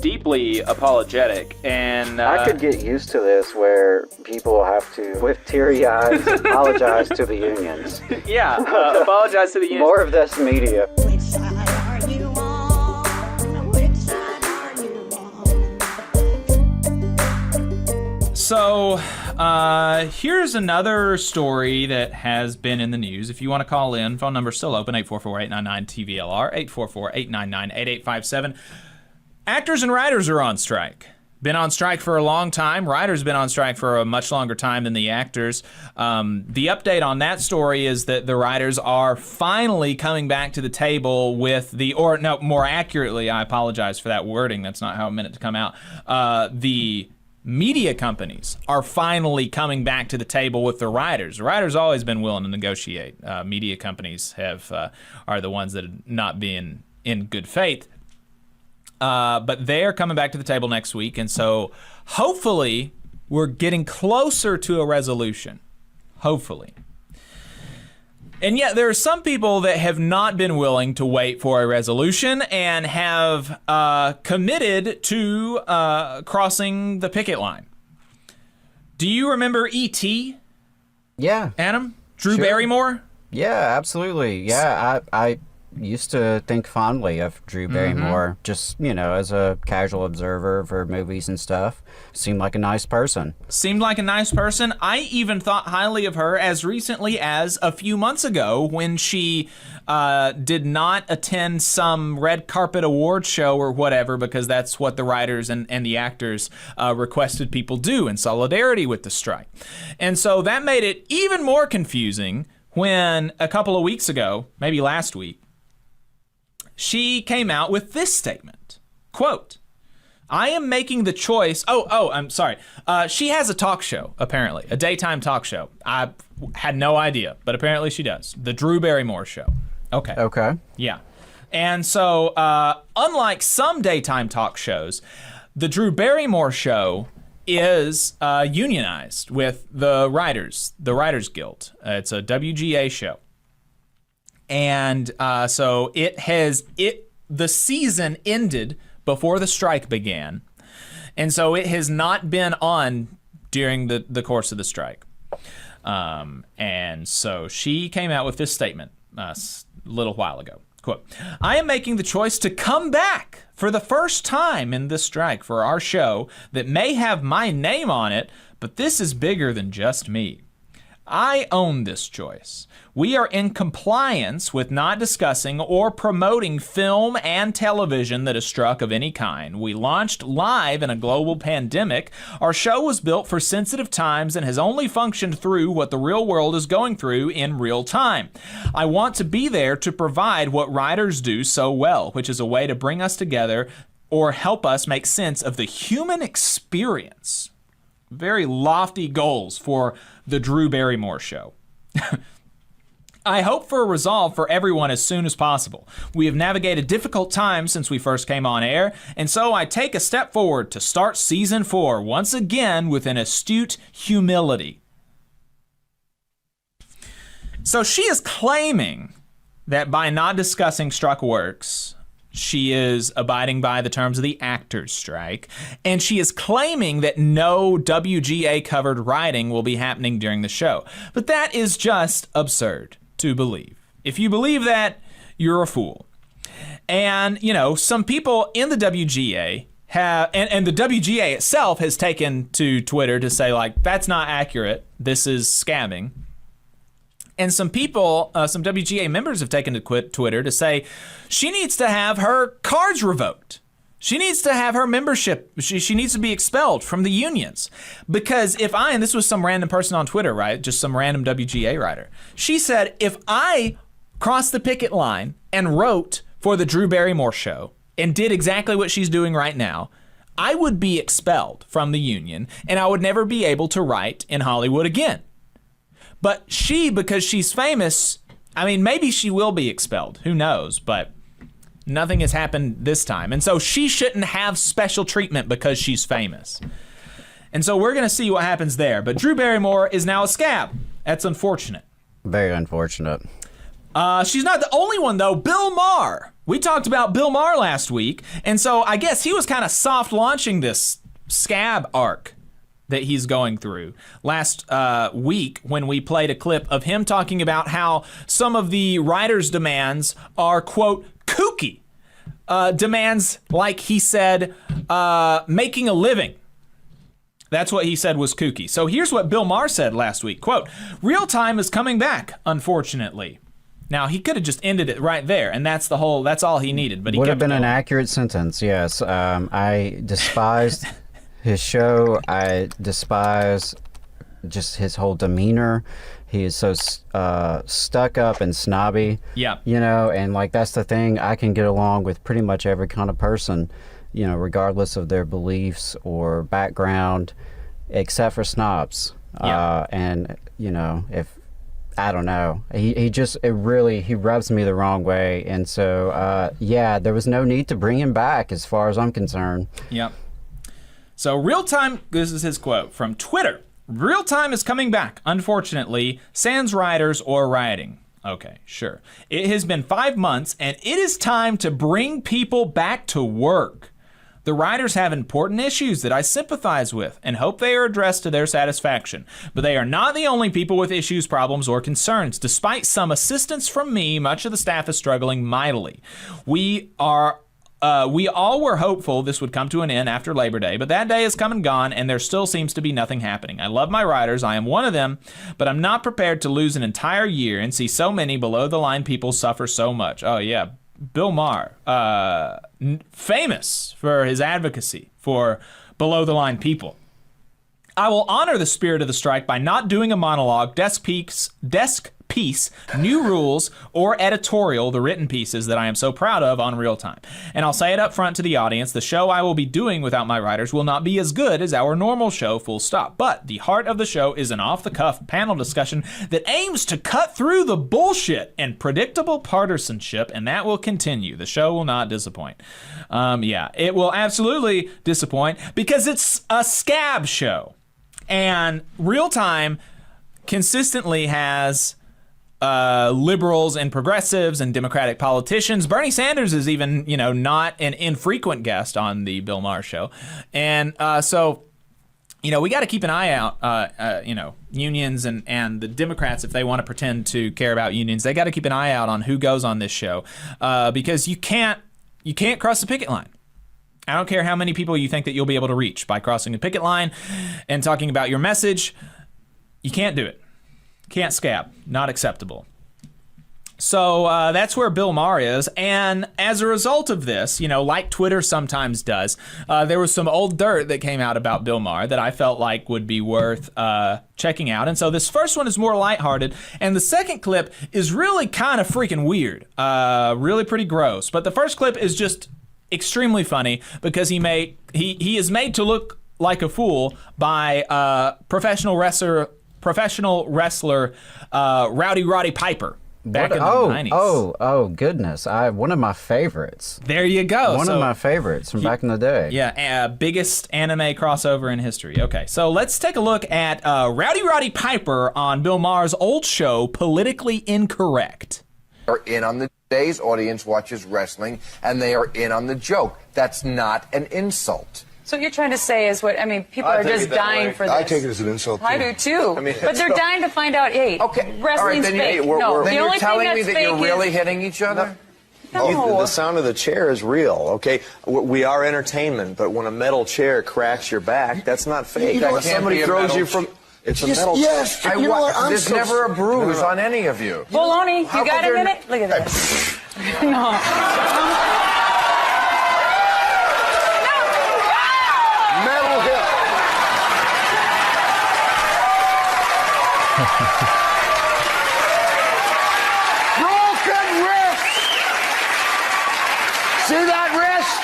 deeply apologetic, and I could get used to this where people have to, with teary eyes, apologize to the unions. Yeah, apologize to the unions. More of this media. Which side are you on? Which side are you on? So, here's another story that has been in the news. If you want to call in, phone number's still open, 844-899-TVLR, 844-899-8857. Actors and writers are on strike. Been on strike for a long time. Writers been on strike for a much longer time than the actors. The update on that story is that the writers are finally coming back to the table with more accurately, I apologize for that wording. That's not how I meant it to come out. The media companies are finally coming back to the table with the writers. The writers always been willing to negotiate. Media companies are the ones that are not being in good faith. But they're coming back to the table next week, and so hopefully we're getting closer to a resolution. Hopefully. And yet there are some people that have not been willing to wait for a resolution and have committed to crossing the picket line. Do you remember E.T.? Yeah. Adam? Drew Sure. Barrymore? Yeah, absolutely. Yeah, I used to think fondly of Drew Barrymore, just, as a casual observer for movies and stuff. Seemed like a nice person. Seemed like a nice person. I even thought highly of her as recently as a few months ago when she did not attend some red carpet award show or whatever, because that's what the writers and the actors requested people do in solidarity with the strike. And so that made it even more confusing when a couple of weeks ago, maybe last week, she came out with this statement, quote, I am making the choice. I'm sorry. She has a talk show, apparently, a daytime talk show. I had no idea, but apparently she does. The Drew Barrymore Show. Okay. Yeah. And so, unlike some daytime talk shows, the Drew Barrymore Show is unionized with the Writers Guild. It's a WGA show. And so the season ended before the strike began. And so it has not been on during the course of the strike. And so she came out with this statement a little while ago. Quote, I am making the choice to come back for the first time in this strike for our show that may have my name on it, but this is bigger than just me. I own this choice. We are in compliance with not discussing or promoting film and television that is struck of any kind. We launched live in a global pandemic. Our show was built for sensitive times and has only functioned through what the real world is going through in real time. I want to be there to provide what writers do so well, which is a way to bring us together or help us make sense of the human experience. Very lofty goals for the Drew Barrymore Show. I hope for a resolve for everyone as soon as possible. We have navigated difficult times since we first came on air, and so I take a step forward to start season 4 once again with an astute humility. So she is claiming that by not discussing struck works, she is abiding by the terms of the actors' strike, and she is claiming that no WGA-covered writing will be happening during the show. But that is just absurd to believe. If you believe that, you're a fool. And, some people in the WGA have, and the WGA itself has taken to Twitter to say, that's not accurate. This is scabbing. And some people, some WGA members have taken to Twitter to say she needs to have her cards revoked. She needs to have her membership. She needs to be expelled from the unions. Because and this was some random person on Twitter, right? Just some random WGA writer. She said, if I crossed the picket line and wrote for the Drew Barrymore Show and did exactly what she's doing right now, I would be expelled from the union and I would never be able to write in Hollywood again. But because she's famous, maybe she will be expelled. Who knows? But nothing has happened this time. And so she shouldn't have special treatment because she's famous. And so we're going to see what happens there. But Drew Barrymore is now a scab. That's unfortunate. Very unfortunate. She's not the only one, though. Bill Maher. We talked about Bill Maher last week, and so I guess he was kind of soft launching this Scab arc that he's going through. Last week, when we played a clip of him talking about how some of the writers' demands are, quote, kooky. Demands, like he said, making a living. That's what he said was kooky. So here's what Bill Maher said last week, quote, "Real time is coming back, unfortunately." Now, he could have just ended it right there, and that's all he needed. But he would kept have been going. an accurate sentence, yes. I despised his show. I despise just his whole demeanor. He is so stuck up and snobby. Yeah. You know, and like that's the thing. I can get along with pretty much every kind of person, you know, regardless of their beliefs or background, except for snobs. Yeah. And, you know, if I don't know. He rubs me the wrong way. And so, yeah, there was no need to bring him back as far as I'm concerned. Yep. So real time, this is his quote from Twitter. "Real time is coming back, unfortunately, sans writers or rioting." Okay, sure. "It has been 5 months and it is time to bring people back to work. The writers have important issues that I sympathize with and hope they are addressed to their satisfaction. But they are not the only people with issues, problems, or concerns. Despite some assistance from me, much of the staff is struggling mightily. We all were hopeful this would come to an end after Labor Day, but that day has come and gone, and there still seems to be nothing happening. I love my writers, I am one of them, but I'm not prepared to lose an entire year and see so many below-the-line people suffer so much." Oh, yeah. Bill Maher, famous for his advocacy for below-the-line people. "I will honor the spirit of the strike by not doing a monologue, desk piece, new rules, or editorial, the written pieces that I am so proud of on Real Time. And I'll say it up front to the audience, the show I will be doing without my writers will not be as good as our normal show, full stop. But the heart of the show is an off-the-cuff panel discussion that aims to cut through the bullshit and predictable partisanship, and that will continue. The show will not disappoint." Yeah, it will absolutely disappoint because it's a scab show. And Real Time consistently has liberals and progressives and Democratic politicians. Bernie Sanders is even, not an infrequent guest on the Bill Maher show. And so, we got to keep an eye out, unions and the Democrats, if they want to pretend to care about unions, they got to keep an eye out on who goes on this show because you can't cross the picket line. I don't care how many people you think that you'll be able to reach by crossing the picket line and talking about your message. You can't do it. Can't scab. Not acceptable. So that's where Bill Maher is. And as a result of this, like Twitter sometimes does, there was some old dirt that came out about Bill Maher that I felt like would be worth checking out. And so this first one is more lighthearted. And the second clip is really kind of freaking weird. Really pretty gross. But the first clip is just extremely funny because he is made to look like a fool by professional wrestler Rowdy Roddy Piper back in the 90s. Oh, goodness. One of my favorites. There you go. One of my favorites from back in the day. Yeah, biggest anime crossover in history. Okay, so let's take a look at Rowdy Roddy Piper on Bill Maher's old show, Politically Incorrect. Are in on the day's audience watches wrestling, and they are in on the joke. That's not an insult. So what you're trying to say is people are just dying for this. I take it as an insult, too. I do, too. But they're dying to find out, hey, wrestling's fake. Then you're telling me that you're really hitting each other? No. The sound of the chair is real, okay? We are entertainment, but when a metal chair cracks your back, that's not fake. Somebody throws you from... It's a metal... Yes, there's never a bruise on any of you. Bologna, you got a minute? Look at this. No. Metal hip. Broken wrist. See that wrist?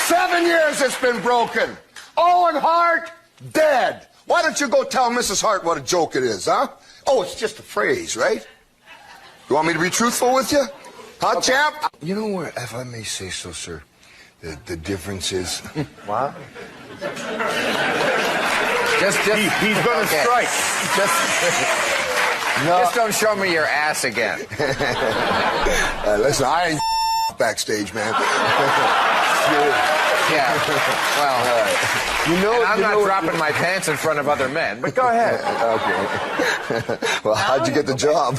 7 years it's been broken. Owen Hart, dead. Why don't you go tell Mrs. Hart what a joke it is, huh? Oh, it's just a phrase, right? You want me to be truthful with you? Huh, champ? You know where, if I may say so, sir, the difference is... What? He's going to strike. No. Just don't show me your ass again. Listen, I ain't backstage, man. Yeah. Well, You know, and I'm you not know- dropping my pants in front of other men, but go ahead. Okay. Well, how'd you get the job?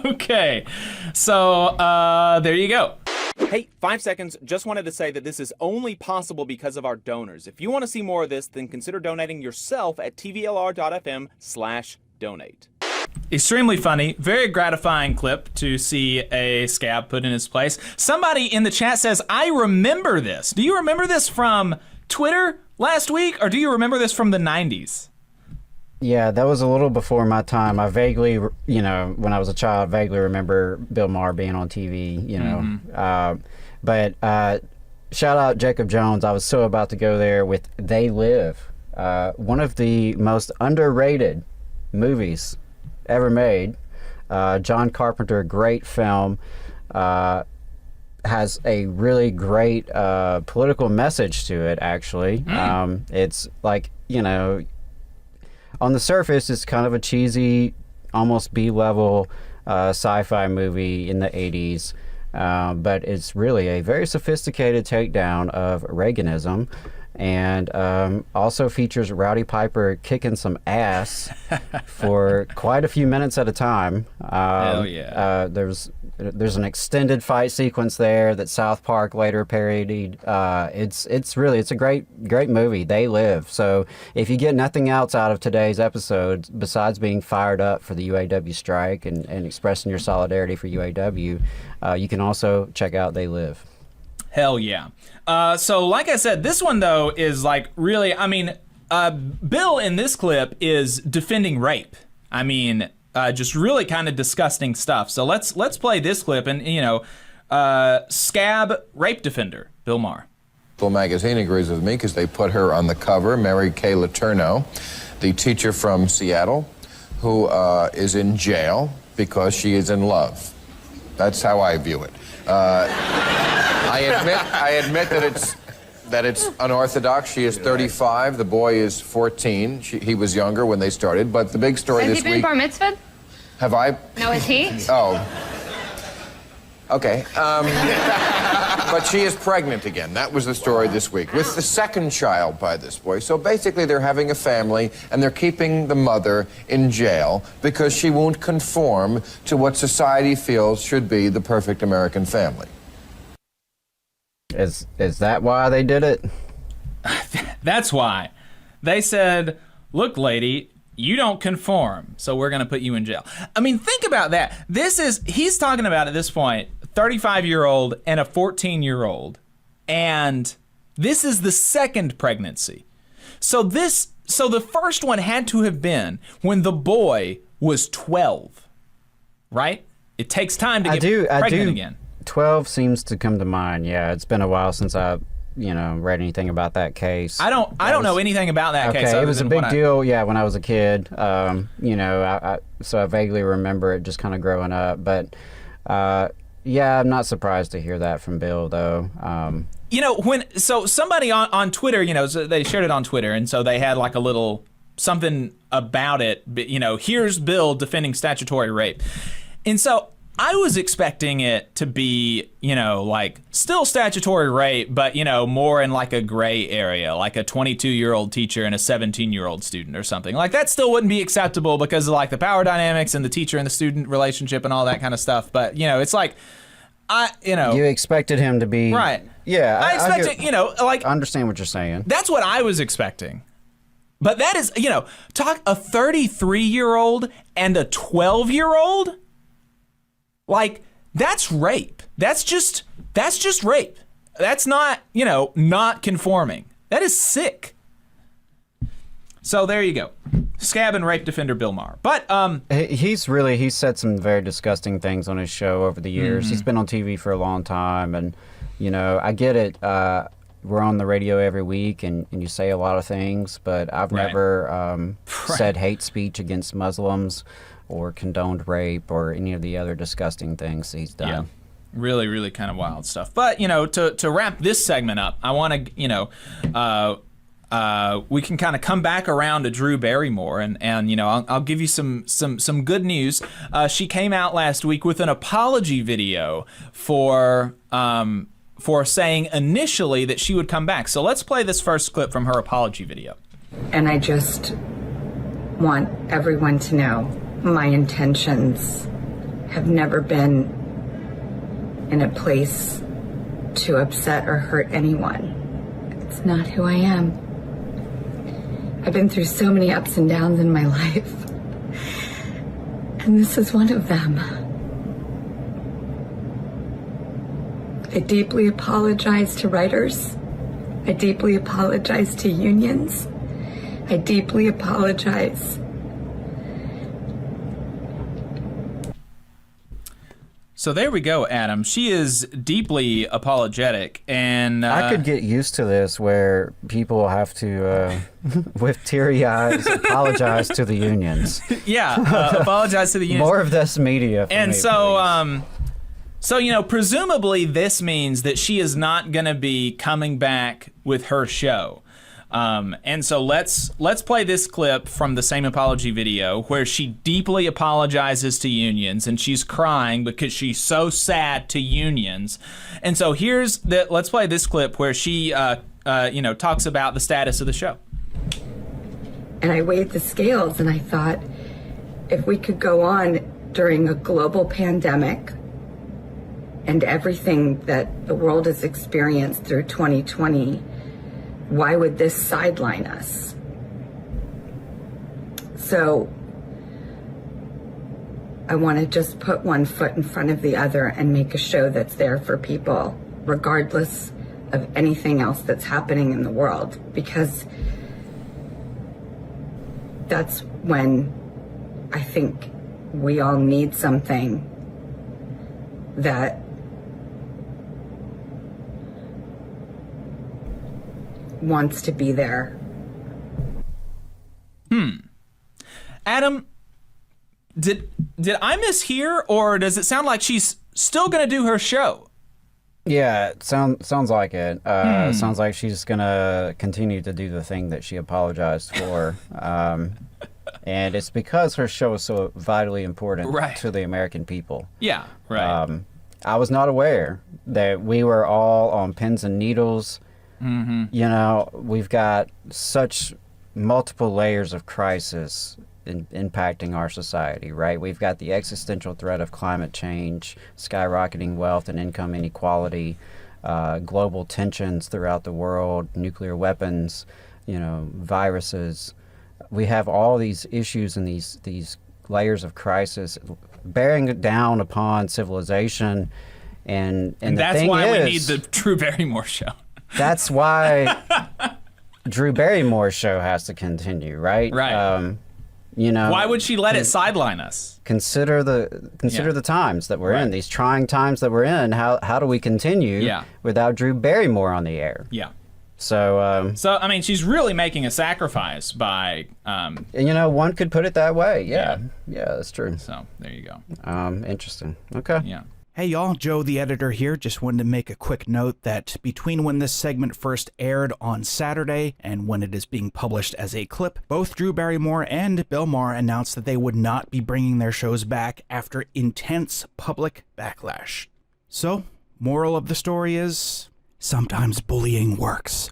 Okay, so there you go. Hey, 5 seconds. Just wanted to say that this is only possible because of our donors. If you want to see more of this, then consider donating yourself at tvlr.fm/donate. Extremely funny, very gratifying clip to see a scab put in his place. Somebody in the chat says, I remember this. Do you remember this from Twitter last week, or do you remember this from the 90s? Yeah, that was a little before my time. I vaguely, when I was a child, vaguely remember Bill Maher being on TV, But shout out Jacob Jones. I was so about to go there with They Live, one of the most underrated movies ever made. John Carpenter, great film, has a really great political message to it, actually. It's like, on the surface, it's kind of a cheesy, almost B-level sci-fi movie in the 80s, but it's really a very sophisticated takedown of Reaganism, and also features Rowdy Piper kicking some ass for quite a few minutes at a time. Hell yeah. There's an extended fight sequence there that South Park later parodied. It's a great movie. They Live. So if you get nothing else out of today's episode besides being fired up for the UAW strike and expressing your solidarity for UAW, you can also check out They Live. Hell yeah. So like I said, this one though is like really, Bill in this clip is defending rape. Just really kind of disgusting stuff. So let's play this clip and, Scab rape defender, Bill Maher. Magazine agrees with me because they put her on the cover, Mary Kay Letourneau, the teacher from Seattle, who is in jail because she is in love. That's how I view it. I admit that it's unorthodox. She is 35. The boy is 14. He was younger when they started. But the big story Has this he been week. bar mitzvahed? Have I? No, is he? Oh. Okay. But she is pregnant again. That was the story this week. With the second child by this boy. So basically they're having a family and they're keeping the mother in jail because she won't conform to what society feels should be the perfect American family. Is that why they did it? That's why. They said, look, lady, you don't conform, so we're going to put you in jail. Think about that. He's talking about at this point, 35-year-old and a 14-year-old, and this is the second pregnancy. So the first one had to have been when the boy was 12, right? It takes time to get pregnant again. 12 seems to come to mind. Yeah, it's been a while since I, read anything about that case. I don't know anything about that case. Okay, it was a big deal. Yeah, when I was a kid. So I vaguely remember it just kind of growing up. But yeah, I'm not surprised to hear that from Bill, though. So somebody on Twitter, so they shared it on Twitter, and so they had like a little something about it. Here's Bill defending statutory rape, and so I was expecting it to be, still statutory rape, but, more in like a gray area, like a 22-year-old teacher and a 17-year-old student or something. Like, that still wouldn't be acceptable because of, like, the power dynamics and the teacher and the student relationship and all that kind of stuff. But, it's like, You expected him to be... Right. Yeah. I expected, I understand what you're saying. That's what I was expecting. But that is, talk a 33-year-old and a 12-year-old? Like, that's rape. That's just rape. That's not, not conforming. That is sick. So there you go. Scab and rape defender Bill Maher. But he's said some very disgusting things on his show over the years. He's been on TV for a long time, and I get it. We're on the radio every week, and you say a lot of things, but I've never said hate speech against Muslims or condoned rape or any of the other disgusting things he's done. Yeah. Really, really kind of wild stuff. But, to wrap this segment up, I want to, we can kind of come back around to Drew Barrymore, and you know, I'll give you some good news. She came out last week with an apology video for saying initially that she would come back. So let's play this first clip from her apology video. And I just want everyone to know my intentions have never been in a place to upset or hurt anyone. It's not who I am. I've been through so many ups and downs in my life, and this is one of them. I deeply apologize to writers. I deeply apologize to unions. I deeply apologize. So there we go, Adam. She is deeply apologetic, and I could get used to this where people have to, with teary eyes, apologize to the unions. Yeah, apologize to the unions. More of this media for and me, so, please. So, you know, presumably this means that she is not going to be coming back with her show. And so let's play this clip from the same apology video where she deeply apologizes to unions, and she's crying because she's so sad to unions. And so let's play this clip where she, talks about the status of the show. And I weighed the scales and I thought, if we could go on during a global pandemic and everything that the world has experienced through 2020, why would this sideline us? So I want to just put one foot in front of the other and make a show that's there for people, regardless of anything else that's happening in the world, because that's when I think we all need something that wants to be there. Adam, did I mishear, or does it sound like she's still going to do her show? Yeah, it sounds like it. Sounds like she's gonna continue to do the thing that she apologized for, and it's because her show is so vitally important to the American people. Yeah, right. I was not aware that we were all on pins and needles. Mm-hmm. You know, we've got such multiple layers of crisis impacting our society, right? We've got the existential threat of climate change, skyrocketing wealth and income inequality, global tensions throughout the world, nuclear weapons, viruses. We have all these issues and these layers of crisis bearing down upon civilization, and that's why we need the Drew Barrymore show. That's why Drew Barrymore's show has to continue, right? Right. Why would she let it sideline us? Consider the times that we're in, these trying times that we're in. How do we continue without Drew Barrymore on the air? Yeah. So I mean, she's really making a sacrifice by. And one could put it that way. Yeah, that's true. So there you go. Interesting. Okay. Yeah. Hey y'all, Joe the editor here. Just wanted to make a quick note that between when this segment first aired on Saturday and when it is being published as a clip, both Drew Barrymore and Bill Maher announced that they would not be bringing their shows back after intense public backlash. So, moral of the story is, sometimes bullying works.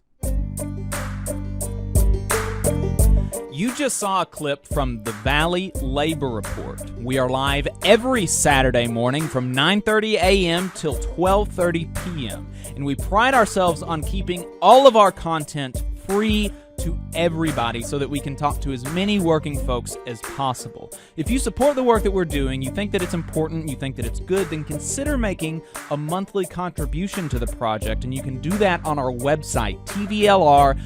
You just saw a clip from the Valley Labor Report. We are live every Saturday morning from 9:30 a.m. till 12:30 p.m. And we pride ourselves on keeping all of our content free to everybody so that we can talk to as many working folks as possible. If you support the work that we're doing, you think that it's important, you think that it's good, then consider making a monthly contribution to the project, and you can do that on our website, tvlr.fm.